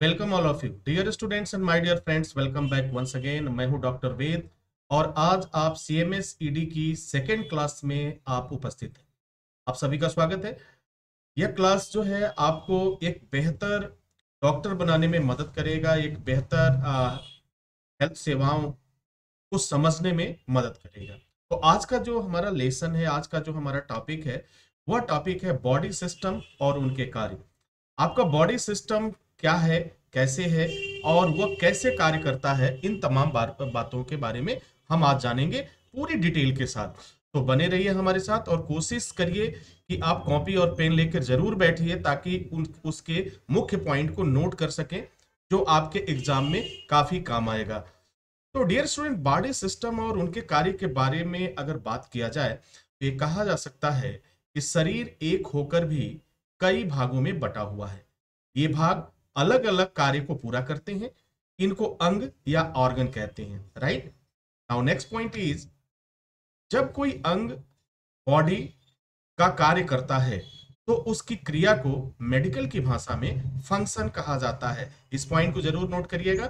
Welcome all of you dear students and my dear friends, welcome back once again. मैं हूं doctor Ved और आज आप सीएमएस ईडी की सेकेंड क्लास में आप उपस्थित हैं। आप सभी का स्वागत है। यह क्लास जो है आपको एक बेहतर डॉक्टर बनाने में मदद करेगा, एक बेहतर हेल्थ सेवाओं को समझने में मदद करेगा। तो आज का जो हमारा लेसन है, आज का जो हमारा टॉपिक है, वह टॉपिक है बॉडी सिस्टम और उनके कार्य। आपका बॉडी सिस्टम क्या है, कैसे है और वह कैसे कार्य करता है, इन तमाम बातों के बारे में हम आज जानेंगे पूरी डिटेल के साथ। तो बने रहिए हमारे साथ और कोशिश करिए कि आप कॉपी और पेन लेकर जरूर बैठिए ताकि उसके मुख्य पॉइंट को नोट कर सकें जो आपके एग्जाम में काफी काम आएगा। तो डियर स्टूडेंट, बॉडी सिस्टम और उनके कार्य के बारे में अगर बात किया जाए तो ये कहा जा सकता है कि शरीर एक होकर भी कई भागों में बटा हुआ है। ये भाग अलग अलग कार्य को पूरा करते हैं। इनको अंग या ऑर्गन कहते हैं। Right now next point is, जब कोई अंग बॉडी का कार्य करता है तो उसकी क्रिया को मेडिकल की भाषा में फंक्शन कहा जाता है। इस पॉइंट को जरूर नोट करिएगा।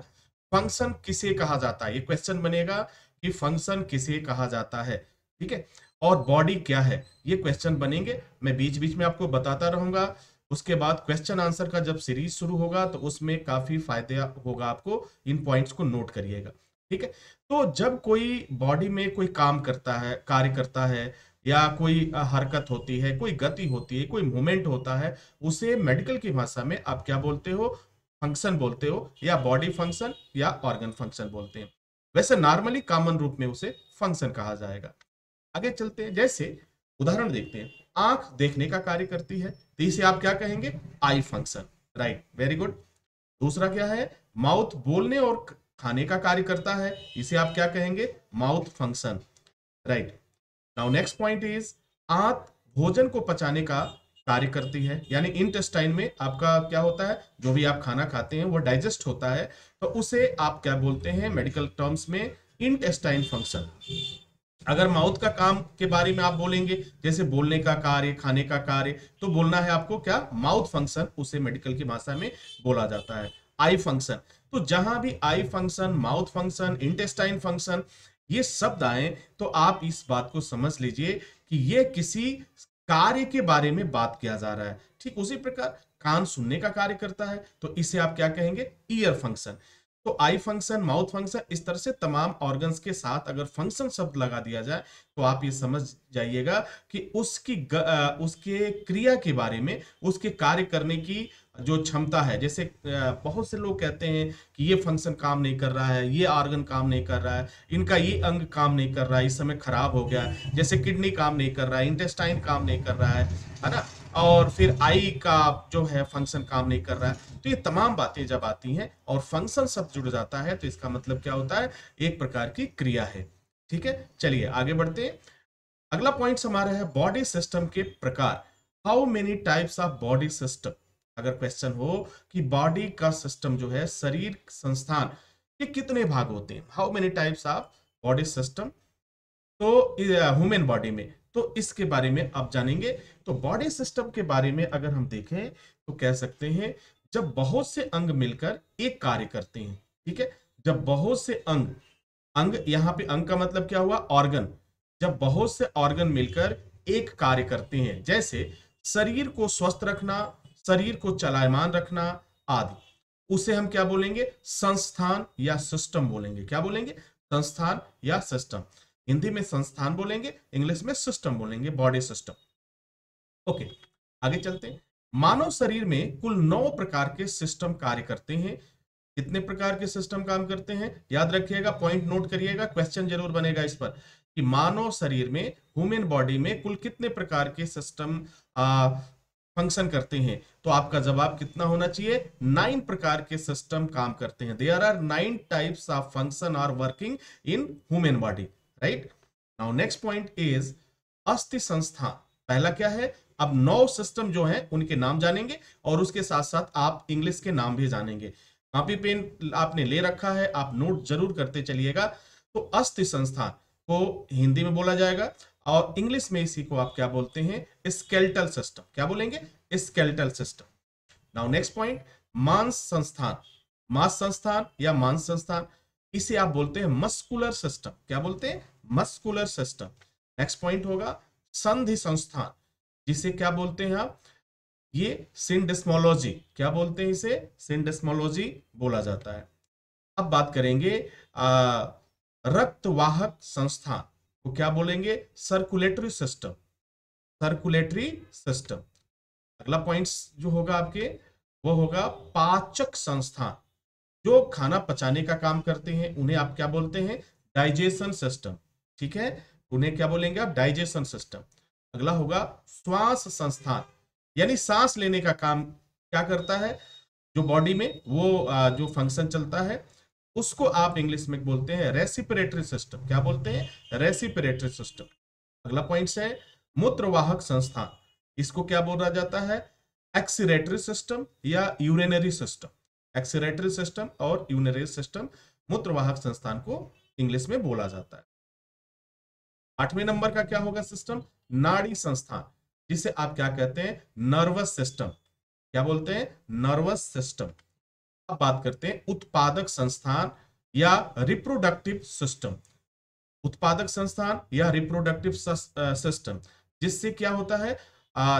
फंक्शन किसे कहा जाता है, ये क्वेश्चन बनेगा कि फंक्शन किसे कहा जाता है। ठीक है, और बॉडी क्या है, ये क्वेश्चन बनेंगे। मैं बीच बीच में आपको बताता रहूंगा। उसके बाद क्वेश्चन आंसर का जब सीरीज शुरू होगा तो उसमें काफी फायदा होगा आपको। इन पॉइंट्स को नोट करिएगा। ठीक है, तो जब कोई बॉडी में कोई काम करता है, कार्य करता है, या कोई हरकत होती है, कोई गति होती है, कोई मूवमेंट होता है, उसे मेडिकल की भाषा में आप क्या बोलते हो? फंक्शन बोलते हो, या बॉडी फंक्शन या ऑर्गन फंक्शन बोलते हैं। वैसे नॉर्मली कॉमन रूप में उसे फंक्शन कहा जाएगा। आगे चलते हैं। जैसे उदाहरण देखते हैं, आंख देखने का कार्य करती है तो इसे आप क्या कहेंगे? I function. Right, very good. दूसरा क्या है? माउथ बोलने और खाने का कार्य करता है, इसे आप क्या कहेंगे? Mouth function. Right now next point is, आंत भोजन को पचाने का कार्य करती है, यानी इंटेस्टाइन में आपका क्या होता है, जो भी आप खाना खाते हैं वो डाइजेस्ट होता है, तो उसे आप क्या बोलते हैं मेडिकल टर्म्स में? Intestine function. अगर माउथ का काम के बारे में आप बोलेंगे, जैसे बोलने का कार्य, खाने का कार्य, तो बोलना है आपको क्या? माउथ फंक्शन, उसे मेडिकल की भाषा में बोला जाता है आई फंक्शन। तो जहां भी I function, mouth function, intestine function ये शब्द आए तो आप इस बात को समझ लीजिए कि ये किसी कार्य के बारे में बात किया जा रहा है। ठीक उसी प्रकार कान सुनने का कार्य करता है तो इसे आप क्या कहेंगे? Year function. तो आई फंक्शन, माउथ फंक्शन, इस तरह से तमाम ऑर्गन्स के साथ अगर फंक्शन शब्द लगा दिया जाए तो आप ये समझ जाइएगा कि उसके क्रिया के बारे में, उसके कार्य करने की जो क्षमता है। जैसे बहुत से लोग कहते हैं कि ये फंक्शन काम नहीं कर रहा है, ये ऑर्गन काम नहीं कर रहा है, इनका ये अंग काम नहीं कर रहा है, इस समय खराब हो गया है। जैसे किडनी काम नहीं कर रहा है, इंटेस्टाइन काम नहीं कर रहा है ना, और फिर आई का जो है फंक्शन काम नहीं कर रहा है। तो ये तमाम बातें जब आती हैं और फंक्शन शब्द जुड़ जाता है तो इसका मतलब क्या होता है? एक प्रकार की क्रिया है। ठीक है, चलिए आगे बढ़ते हैं। अगला पॉइंट हमारा है बॉडी सिस्टम के प्रकार। How many types of body system? अगर क्वेश्चन हो कि बॉडी का सिस्टम जो है, शरीर संस्थान के कितने भाग होते हैं, how many types of body system, तो ह्यूमन बॉडी में, तो इसके बारे में आप जानेंगे। तो बॉडी सिस्टम के बारे में अगर हम देखें तो कह सकते हैं, जब बहुत से अंग मिलकर एक कार्य करते हैं। ठीक है, जब बहुत से अंग, अंग यहां पे अंग का मतलब क्या हुआ? ऑर्गन। जब बहुत से ऑर्गन मिलकर एक कार्य करते हैं, जैसे शरीर को स्वस्थ रखना, शरीर को चलायमान रखना आदि, उसे हम क्या बोलेंगे? संस्थान या सिस्टम बोलेंगे। क्या बोलेंगे? संस्थान या सिस्टम। हिंदी में संस्थान बोलेंगे, इंग्लिश में सिस्टम बोलेंगे, बॉडी सिस्टम। ओके, आगे चलते हैं। मानव शरीर में कुल 9 प्रकार के सिस्टम कार्य करते हैं। कितने प्रकार के सिस्टम काम करते हैं? याद रखिएगा, पॉइंट नोट करिएगा, क्वेश्चन जरूर बनेगा इस पर कि मानव शरीर में, ह्यूमन बॉडी में कुल कितने प्रकार के सिस्टम फंक्शन करते हैं। तो आपका जवाब कितना होना चाहिए? 9 प्रकार के सिस्टम काम करते हैं। There are 9 types of function are working in human body. Right now next point is अस्थि संस्थान। पहला क्या है? अब 9 सिस्टम जो है उनके नाम जानेंगे और उसके साथ साथ आप इंग्लिश के नाम भी जानेंगे। कॉपी पेन आपने ले रखा है, आप नोट जरूर करते चलिएगा। तो अस्थि संस्थान को हिंदी में बोला जाएगा और इंग्लिश में इसी को आप क्या बोलते हैं? Skeletal system. क्या बोलेंगे? Skeletal system. Now next point, मांस संस्थान, मांस संस्थान या मांस संस्थान, इसे आप बोलते हैं मस्कुलर सिस्टम। क्या बोलते हैं? Muscular system. नेक्स्ट पॉइंट होगा संधि संस्थान, जिसे क्या बोलते हैं आप? ये सिंडेस्मोलॉजी। क्या बोलते हैं इसे? सिंडेस्मोलॉजी बोला जाता है। अब बात करेंगे रक्तवाहक संस्थान को क्या बोलेंगे? Circulatory system. Circulatory system. अगला पॉइंट्स जो होगा आपके, वो होगा पाचक संस्थान। जो खाना पचाने का काम करते हैं उन्हें आप क्या बोलते हैं? Digestion system. ठीक है, उन्हें क्या बोलेंगे आप? Digestion system. अगला होगा श्वास संस्थान, यानी सांस लेने का काम क्या करता है जो बॉडी में, वो जो फंक्शन चलता है उसको आप इंग्लिश में बोलते हैं रेस्पिरेटरी सिस्टम। क्या बोलते हैं? Respiratory system. अगला पॉइंट है मूत्रवाहक संस्थान, इसको क्या बोला जाता है? एक्सीरेटरी सिस्टम या यूरिनरी सिस्टम। एक्सीरेटरी सिस्टम और यूरिनरी सिस्टम, मूत्रवाहक संस्थान को इंग्लिश में बोला जाता है। 8वें नंबर का क्या होगा सिस्टम? नाड़ी संस्थान, जिसे आप क्या कहते हैं? Nervous system. क्या बोलते हैं? Nervous system. अब बात करते हैं उत्पादक संस्थान या रिप्रोडक्टिव सिस्टम। उत्पादक संस्थान या रिप्रोडक्टिव सिस्टम, जिससे क्या होता है,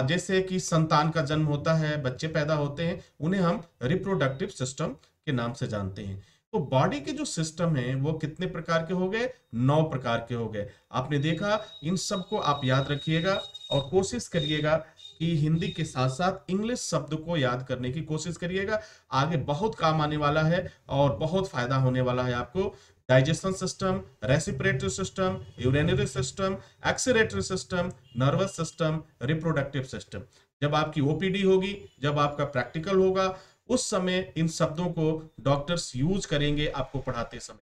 जैसे कि संतान का जन्म होता है, बच्चे पैदा होते हैं, उन्हें हम रिप्रोडक्टिव सिस्टम के नाम से जानते हैं। तो बॉडी के जो सिस्टम है वो कितने प्रकार के हो गए? 9 प्रकार के हो गए। आपने देखा, इन सबको आप याद रखिएगा और कोशिश करिएगा कि हिंदी के साथ साथ इंग्लिश शब्द को याद करने की कोशिश करिएगा। आगे बहुत काम आने वाला है और बहुत फायदा होने वाला है आपको। Digestion system, respiratory system, urinary system, excretory system, nervous system, reproductive system. जब आपकी ओपीडी होगी, जब आपका प्रैक्टिकल होगा, उस समय इन शब्दों को डॉक्टर्स यूज करेंगे आपको पढ़ाते समय।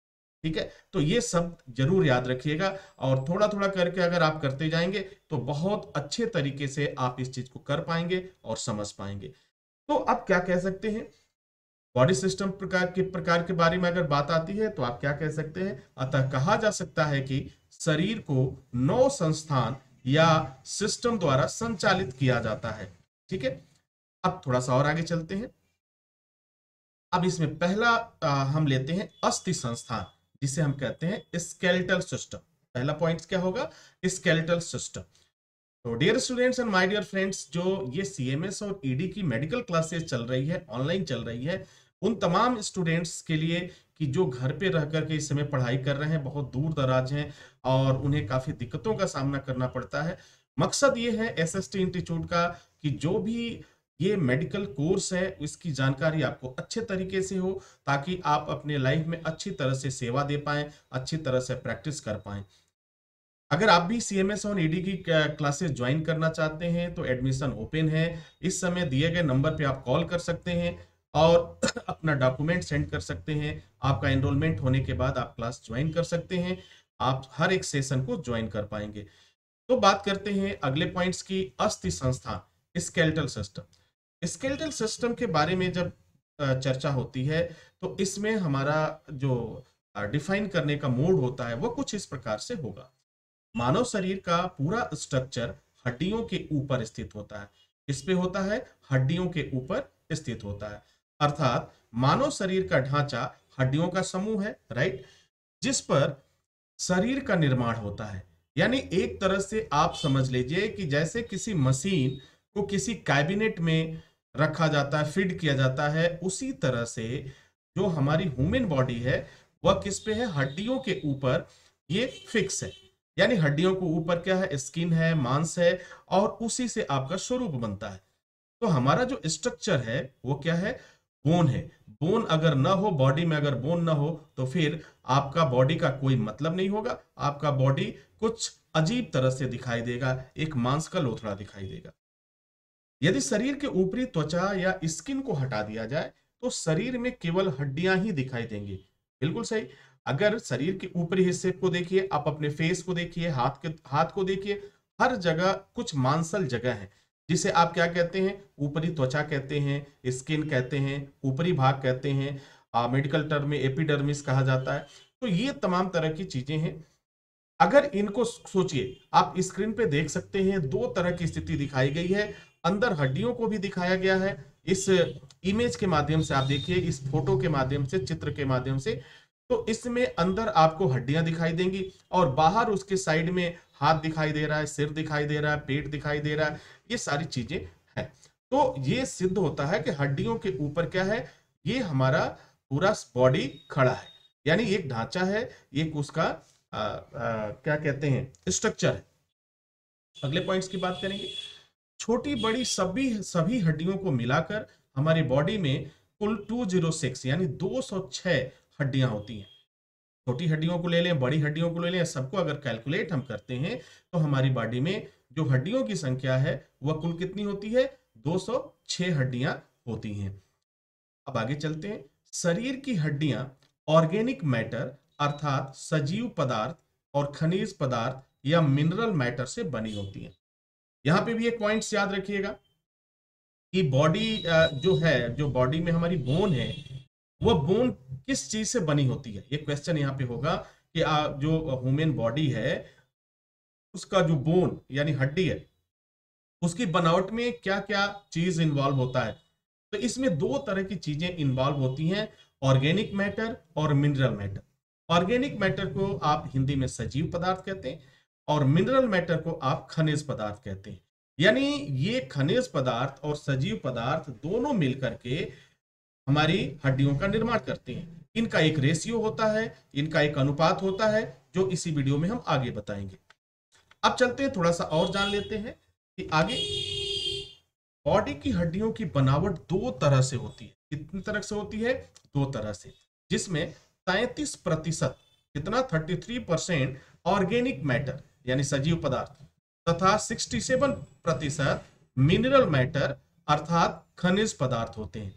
ठीक है, तो ये सब जरूर याद रखिएगा और थोड़ा थोड़ा करके अगर आप करते जाएंगे तो बहुत अच्छे तरीके से आप इस चीज को कर पाएंगे और समझ पाएंगे। तो अब क्या कह सकते हैं, बॉडी सिस्टम प्रकार के बारे में अगर बात आती है तो आप क्या कह सकते हैं? अतः कहा जा सकता है कि शरीर को 9 संस्थान या सिस्टम द्वारा संचालित किया जाता है। ठीक है, अब थोड़ा सा और आगे चलते हैं। अब इसमें पहला हम लेते हैं अस्थि संस्थान, जिसे हम कहते हैं स्केलेटल सिस्टम। पहला पॉइंट क्या होगा? Skeletal system. तो dear students and my dear friends, जो ये सीएमएस और ईडी की मेडिकल क्लासेस चल रही है, ऑनलाइन चल रही है, उन तमाम स्टूडेंट्स के लिए कि जो घर पे रह करके इस समय पढ़ाई कर रहे हैं, बहुत दूर दराज हैं और उन्हें काफी दिक्कतों का सामना करना पड़ता है। मकसद ये है एसएसटी इंस्टीट्यूट का कि जो भी ये मेडिकल कोर्स है इसकी जानकारी आपको अच्छे तरीके से हो, ताकि आप अपने लाइफ में अच्छी तरह से सेवा दे पाएं, अच्छी तरह से प्रैक्टिस कर पाएं। अगर आप भी सीएमएस और ईडी की क्लासेस ज्वाइन करना चाहते हैं तो एडमिशन ओपन है। इस समय दिए गए नंबर पे आप कॉल कर सकते हैं और अपना डॉक्यूमेंट सेंड कर सकते हैं। आपका एनरोलमेंट होने के बाद आप क्लास ज्वाइन कर सकते हैं। आप हर एक सेशन को ज्वाइन कर पाएंगे। तो बात करते हैं अगले पॉइंट्स की, अस्थि संस्थान, स्केलेटल सिस्टम। स्केलेटल सिस्टम के बारे में जब चर्चा होती है तो इसमें हमारा जो डिफाइन करने का मोड होता है वो कुछ इस प्रकार से होगा। मानव शरीर का पूरा स्ट्रक्चर हड्डियों के ऊपर स्थित होता है। इस पे होता है, हड्डियों के ऊपर स्थित होता है। अर्थात मानव शरीर का ढांचा हड्डियों का समूह है, राइट, जिस पर शरीर का निर्माण होता है। यानी एक तरह से आप समझ लीजिए कि जैसे किसी मशीन को किसी कैबिनेट में रखा जाता है, फिट किया जाता है, उसी तरह से जो हमारी ह्यूमन बॉडी है वह किस पे है? हड्डियों के ऊपर ये फिक्स है। यानी हड्डियों के ऊपर क्या है? स्किन है, मांस है और उसी से आपका स्वरूप बनता है। तो हमारा जो स्ट्रक्चर है वो क्या है? बोन है। बोन अगर ना हो, बॉडी में अगर बोन ना हो तो फिर आपका बॉडी का कोई मतलब नहीं होगा। आपका बॉडी कुछ अजीब तरह से दिखाई देगा, एक मांस का लोथड़ा दिखाई देगा। यदि शरीर के ऊपरी त्वचा या स्किन को हटा दिया जाए तो शरीर में केवल हड्डियां ही दिखाई देंगी। बिल्कुल सही। अगर शरीर के ऊपरी हिस्से को देखिए, आप अपने फेस को देखिए, हाथ को देखिए, हर जगह कुछ मांसल जगह है, जिसे आप क्या कहते हैं? ऊपरी त्वचा कहते हैं, स्किन कहते हैं, ऊपरी भाग कहते हैं, मेडिकल टर्म में एपिडर्मिस कहा जाता है। तो ये तमाम तरह की चीजें हैं। अगर इनको सोचिए, आप स्क्रीन पे देख सकते हैं, दो तरह की स्थिति दिखाई गई है। अंदर हड्डियों को भी दिखाया गया है इस इमेज के माध्यम से। आप देखिए इस फोटो के माध्यम से, चित्र के माध्यम से, तो इसमें अंदर आपको हड्डियां दिखाई देंगी और बाहर उसके साइड में हाथ दिखाई दे रहा है, सिर दिखाई दे रहा है, पेट दिखाई दे रहा है, ये सारी चीजें हैं। तो ये सिद्ध होता है कि हड्डियों के ऊपर क्या है, ये हमारा पूरा बॉडी खड़ा है, यानी एक ढांचा है, एक उसका क्या कहते हैं, स्ट्रक्चर है। अगले पॉइंट्स की बात करेंगे। छोटी बड़ी सभी सभी हड्डियों को मिलाकर हमारी बॉडी में कुल 206 यानी 206 हड्डियां होती हैं। छोटी हड्डियों को ले लें, बड़ी हड्डियों को ले लें, सबको अगर कैलकुलेट हम करते हैं तो हमारी बॉडी में जो हड्डियों की संख्या है वह कुल कितनी होती है, 206 हड्डियां होती हैं। अब आगे चलते हैं। शरीर की हड्डियां ऑर्गेनिक मैटर अर्थात सजीव पदार्थ और खनिज पदार्थ या मिनरल मैटर से बनी होती हैं। यहां पे भी एक पॉइंट्स याद रखिएगा कि बॉडी जो है, जो बॉडी में हमारी बोन है, वह बोन किस चीज से बनी होती है, ये क्वेश्चन यहाँ पे होगा कि जो ह्यूमन बॉडी है उसका जो बोन यानी हड्डी है उसकी बनावट में क्या क्या चीज इन्वॉल्व होता है। तो इसमें दो तरह की चीजें इन्वॉल्व होती हैं, ऑर्गेनिक मैटर और मिनरल मैटर। ऑर्गेनिक मैटर को आप हिंदी में सजीव पदार्थ कहते हैं और मिनरल मैटर को आप खनिज पदार्थ कहते हैं। यानी ये खनिज पदार्थ और सजीव पदार्थ दोनों मिलकर के हमारी हड्डियों का निर्माण करते हैं। इनका एक रेशियो होता है, इनका एक अनुपात होता है, जो इसी वीडियो में हम आगे बताएंगे। अब चलते हैं, थोड़ा सा और जान लेते हैं कि आगे बॉडी की हड्डियों की बनावट दो तरह से होती है। कितनी तरह से होती है, दो तरह से, जिसमें 33% कितना 33% ऑर्गेनिक मैटर यानी सजीव पदार्थ तथा 67% मिनरल मैटर अर्थात खनिज पदार्थ होते हैं।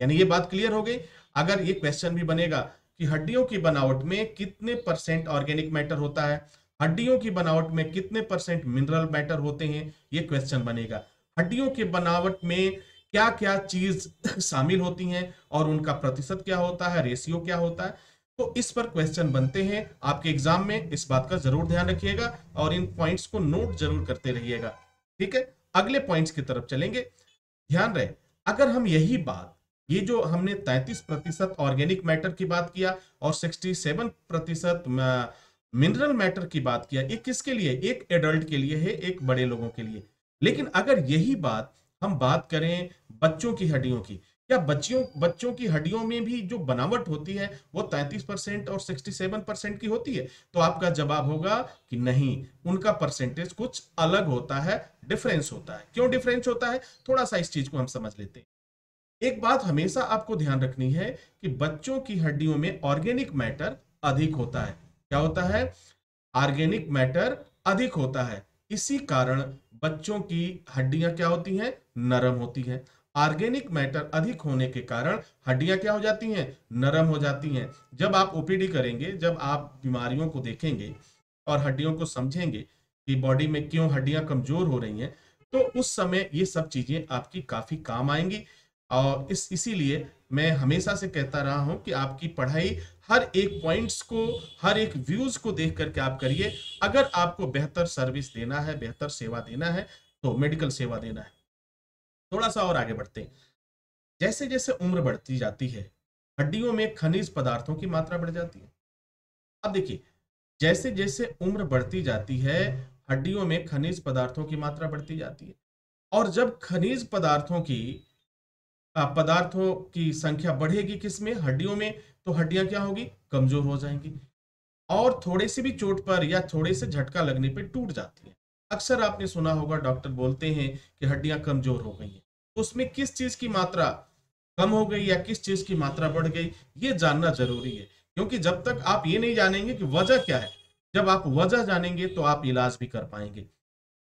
यानी ये बात क्लियर हो गई। अगर ये क्वेश्चन भी बनेगा कि हड्डियों की बनावट में कितने परसेंट ऑर्गेनिक मैटर होता है, हड्डियों की बनावट में कितने परसेंट मिनरल मैटर होते हैं, ये क्वेश्चन बनेगा। हड्डियों की बनावट में क्या क्या चीज शामिल होती हैं और उनका प्रतिशत क्या होता है, रेशियो क्या होता है, तो इस पर क्वेश्चन बनते हैं आपके एग्जाम में। इस बात का जरूर ध्यान रखिएगा और इन पॉइंट्स को नोट जरूर करते रहिएगा। ठीक है, अगले पॉइंट्स की तरफ चलेंगे। ध्यान रहे, अगर हम यही बात, ये जो हमने 33% ऑर्गेनिक मैटर की बात किया और 67% मिनरल मैटर की बात किया, ये किसके लिए, एक एडल्ट के लिए है, एक बड़े लोगों के लिए। लेकिन अगर यही बात हम बात करें बच्चों की हड्डियों की, क्या बच्चों की हड्डियों में भी जो बनावट होती है वो 33% और 67% की होती है, तो आपका जवाब होगा कि नहीं, उनका परसेंटेज कुछ अलग होता है, डिफरेंस होता है। क्यों डिफरेंस होता है, थोड़ा सा इस चीज को हम समझ लेते हैं। एक बात हमेशा आपको ध्यान रखनी है कि बच्चों की हड्डियों में ऑर्गेनिक मैटर अधिक होता है। क्या होता है, ऑर्गेनिक मैटर अधिक होता है। इसी कारण बच्चों की हड्डियां क्या होती हैं, नरम होती हैं। ऑर्गेनिक मैटर अधिक होने के कारण हड्डियां क्या हो जाती हैं, नरम हो जाती हैं। जब आप ओपीडी करेंगे, जब आप बीमारियों को देखेंगे और हड्डियों को समझेंगे कि बॉडी में क्यों हड्डियां कमजोर हो रही हैं, तो उस समय ये सब चीजें आपकी काफी काम आएंगी। और इसीलिए मैं हमेशा से कहता रहा हूं कि आपकी पढ़ाई हर एक पॉइंट्स को, हर एक व्यूज को देख करके आप करिए। अगर आपको बेहतर सर्विस देना है, बेहतर सेवा देना है, तो मेडिकल सेवा देना है। थोड़ा सा और आगे बढ़ते हैं। जैसे जैसे उम्र बढ़ती जाती है, हड्डियों में खनिज पदार्थों की मात्रा बढ़ जाती है। अब देखिए, जैसे जैसे उम्र बढ़ती जाती है, हड्डियों में खनिज पदार्थों की मात्रा बढ़ती जाती है। और जब खनिज पदार्थों की संख्या बढ़ेगी किसमें, हड्डियों में, तो हड्डियां क्या होगी, कमजोर हो जाएंगी और थोड़े से भी चोट पर या थोड़े से झटका लगने पर टूट जाती है। अक्सर आपने सुना होगा डॉक्टर बोलते हैं कि हड्डियां कमजोर हो गई हैं। तो उसमें किस चीज की मात्रा कम हो गई या किस चीज की मात्रा बढ़ गई, ये जानना जरूरी है। क्योंकि जब तक आप ये नहीं जानेंगे कि वजह क्या है, जब आप वजह जानेंगे तो आप इलाज भी कर पाएंगे।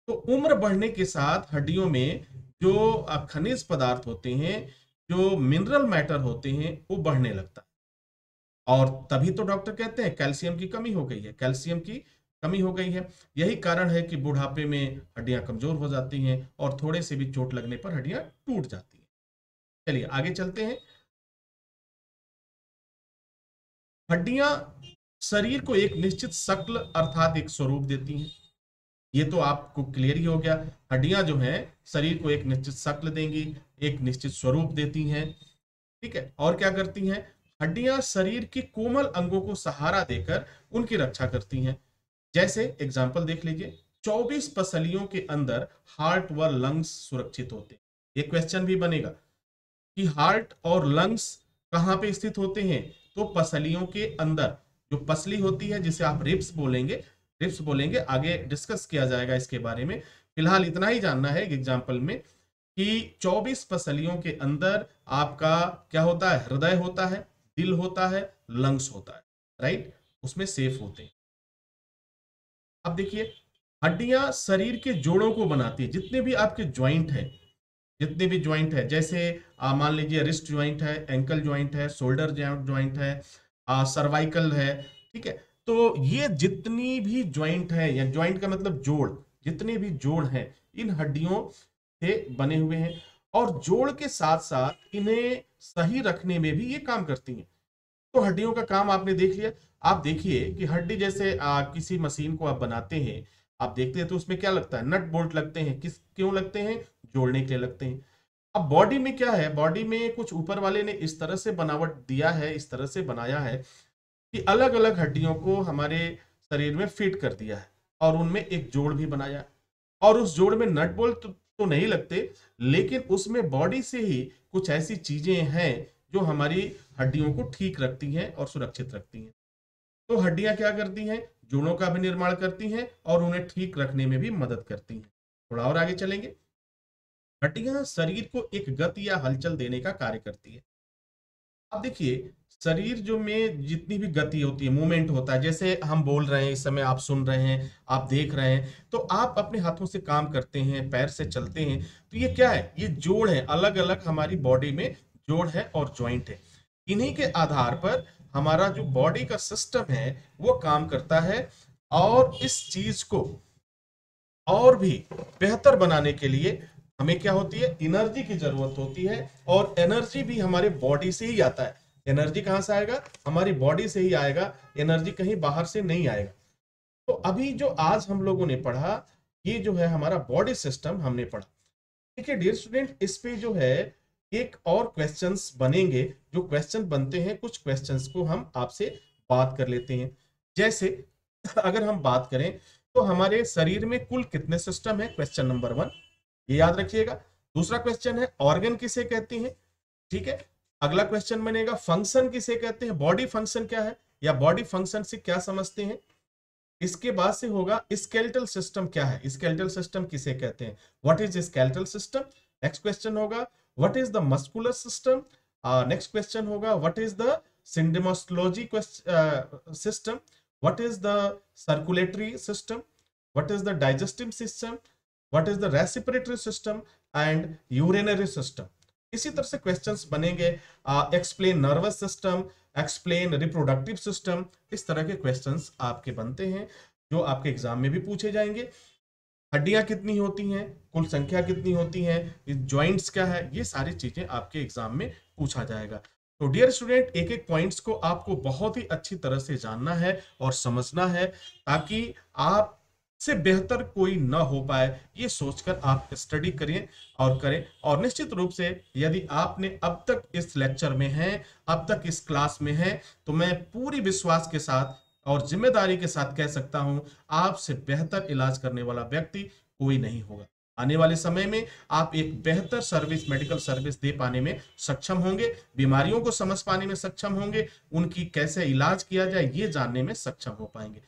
तो उम्र बढ़ने के साथ हड्डियों में जो खनिज पदार्थ होते हैं, जो मिनरल मैटर होते हैं, वो बढ़ने लगता है। और तभी तो डॉक्टर कहते हैं कैल्शियम की कमी हो गई है, कैल्शियम की कमी हो गई है। यही कारण है कि बुढ़ापे में हड्डियां कमजोर हो जाती हैं और थोड़े से भी चोट लगने पर हड्डियां टूट जाती हैं। चलिए आगे चलते हैं। हड्डियां शरीर को एक निश्चित शक्ल अर्थात एक स्वरूप देती हैं। ये तो आपको क्लियर ही हो गया। हड्डियां जो हैं शरीर को एक निश्चित शक्ल देंगी, एक निश्चित स्वरूप देती हैं, ठीक है। और क्या करती हैं? हड्डियां शरीर के कोमल अंगों को सहारा देकर उनकी रक्षा करती हैं। जैसे एग्जाम्पल देख लीजिए, 24 पसलियों के अंदर हार्ट व लंग्स सुरक्षित होते हैं। ये क्वेश्चन भी बनेगा कि हार्ट और लंग्स कहाँ पे स्थित होते हैं? तो पसलियों के अंदर। जो पसली होती है जिसे आप रिब्स बोलेंगे, रिब्स बोलेंगे, आगे डिस्कस किया जाएगा इसके बारे में। फिलहाल इतना ही जानना है एग्जाम्पल में कि 24 पसलियों के अंदर आपका क्या होता है? हृदय होता है, दिल होता है, लंग्स होता है, राइट? उसमें सेफ होते हैं। अब देखिए, हड्डियां शरीर के जोड़ों को बनाती है। जितने भी आपके ज्वाइंट है, जितने भी ज्वाइंट है, जैसे मान लीजिए रिस्ट ज्वाइंट है, एंकल ज्वाइंट है, शोल्डर ज्वाइंट है, सर्वाइकल है, ठीक है। तो ये जितनी भी ज्वाइंट है, या ज्वाइंट का मतलब जोड़, जितने भी जोड़ हैं इन हड्डियों से बने हुए हैं, और जोड़ के साथ साथ इन्हें सही रखने में भी ये काम करती हैं। तो हड्डियों का काम आपने देख लिया। आप देखिए कि हड्डी जैसे किसी मशीन को आप बनाते हैं, आप देखते हैं तो उसमें क्या लगता है? नट बोल्ट लगते हैं। क्यों लगते हैं? जोड़ने के लिए लगते हैं। अब बॉडी में क्या है? बॉडी में कुछ ऊपर वाले ने इस तरह से बनावट दिया है, इस तरह से बनाया है कि अलग अलग हड्डियों को हमारे शरीर में फिट कर दिया है, और उनमें एक जोड़ भी बनाया है। और उस जोड़ में नट बोल्ट तो नहीं लगते, लेकिन उसमें बॉडी से ही कुछ ऐसी चीजें हैं जो हमारी हड्डियों को ठीक रखती हैं और सुरक्षित रखती हैं। तो हड्डियां क्या करती हैं? जोड़ों का भी निर्माण करती हैं और उन्हें ठीक रखने में भी मदद करती हैं। थोड़ा और आगे चलेंगे। हड्डियां शरीर को एक गति या हलचल देने का कार्य करती है। अब देखिए, शरीर जो में जितनी भी गति होती है, मूवमेंट होता है, जैसे हम बोल रहे हैं, इस समय आप सुन रहे हैं, आप देख रहे हैं, तो आप अपने हाथों से काम करते हैं, पैर से चलते हैं, तो ये क्या है? ये जोड़ है, अलग अलग हमारी बॉडी में जोड़ है और ज्वाइंट है। इन्हीं के आधार पर हमारा जो बॉडी का सिस्टम है वो काम करता है, और इस चीज को और भी बेहतर बनाने के लिए हमें क्या होती है? एनर्जी की जरूरत होती है, और एनर्जी भी हमारे बॉडी से ही आता है। एनर्जी कहां से आएगा? हमारी बॉडी से ही आएगा, एनर्जी कहीं बाहर से नहीं आएगा। तो अभी जो आज हम लोगों ने पढ़ा, ये जो है हमारा बॉडी सिस्टम हमने पढ़ा। देखिए डियर स्टूडेंट, इस पे जो है एक और क्वेश्चंस बनेंगे। जो क्वेश्चन बनते हैं, कुछ क्वेश्चंस को हम आपसे बात कर लेते हैं। जैसे अगर हम बात करें तो हमारे शरीर में कुल कितने सिस्टम है? क्वेश्चन नंबर 1, ये याद रखिएगा। दूसरा क्वेश्चन है ऑर्गन किसे कहते हैं, ठीक है। अगला क्वेश्चन बनेगा फंक्शन किसे कहते हैं, बॉडी फंक्शन क्या है, या बॉडी फंक्शन से क्या समझते हैं। इसके बाद से होगा स्केलेटल सिस्टम क्या है, स्केलेटल सिस्टम किसे कहते हैं, what is skeletal system. Next question होगा what is the muscular system. Next question होगा what is the syndesmology system, what is the circulatory system, what is the digestive system, what is the respiratory system and urinary system. इसी तरह से questions बनेंगे। Explain nervous system, explain reproductive system. इस तरह के questions आपके बनते हैं जो आपके एग्जाम में भी पूछे जाएंगे। हड्डियां कितनी होती हैं, कुल संख्या कितनी होती है, जॉइंट्स क्या है, ये सारी चीजें आपके एग्जाम में पूछा जाएगा। तो डियर स्टूडेंट, एक एक पॉइंट्स को आपको बहुत ही अच्छी तरह से जानना है और समझना है, ताकि आप से बेहतर कोई ना हो पाए, ये सोचकर आप स्टडी करें और करें। और निश्चित रूप से यदि आपने अब तक इस लेक्चर में हैं, अब तक इस क्लास में हैं, तो मैं पूरी विश्वास के साथ और जिम्मेदारी के साथ कह सकता हूं, आपसे बेहतर इलाज करने वाला व्यक्ति कोई नहीं होगा। आने वाले समय में आप एक बेहतर सर्विस, मेडिकल सर्विस दे पाने में सक्षम होंगे, बीमारियों को समझ पाने में सक्षम होंगे, उनकी कैसे इलाज किया जाए ये जानने में सक्षम हो पाएंगे।